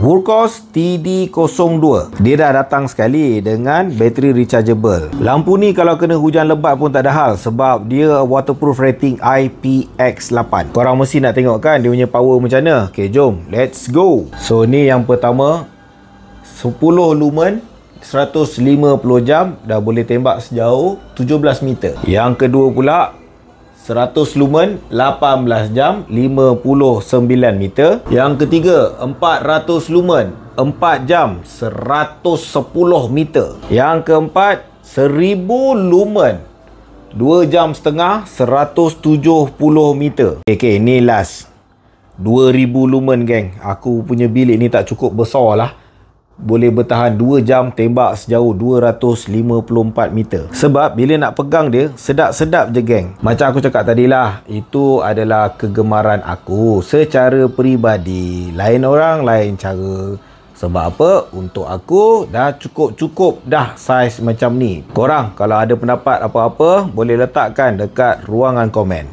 Wurkos TD02. Dia dah datang sekali dengan bateri rechargeable. Lampu ni kalau kena hujan lebat pun tak ada hal sebab dia waterproof rating IPX8. Korang mesti nak tengok kan dia punya power macam mana. Okay, jom, let's go. So ni yang pertama, 10 lumen 150 jam dah boleh tembak sejauh 17 meter. Yang kedua pula 100 lumen 18 jam 59 meter. Yang ketiga 400 lumen 4 jam 110 meter. Yang keempat 1000 lumen 2 jam setengah 170 meter. Okay, ni last 2000 lumen geng. Aku punya bilik ni tak cukup besar lah, boleh bertahan 2 jam tembak sejauh 254 meter. Sebab bila nak pegang dia sedap-sedap je geng. Macam aku cakap tadi lah, itu adalah kegemaran aku secara peribadi. Lain orang lain cara. Sebab apa? Untuk aku dah cukup dah saiz macam ni. Korang kalau ada pendapat apa-apa boleh letakkan dekat ruangan komen.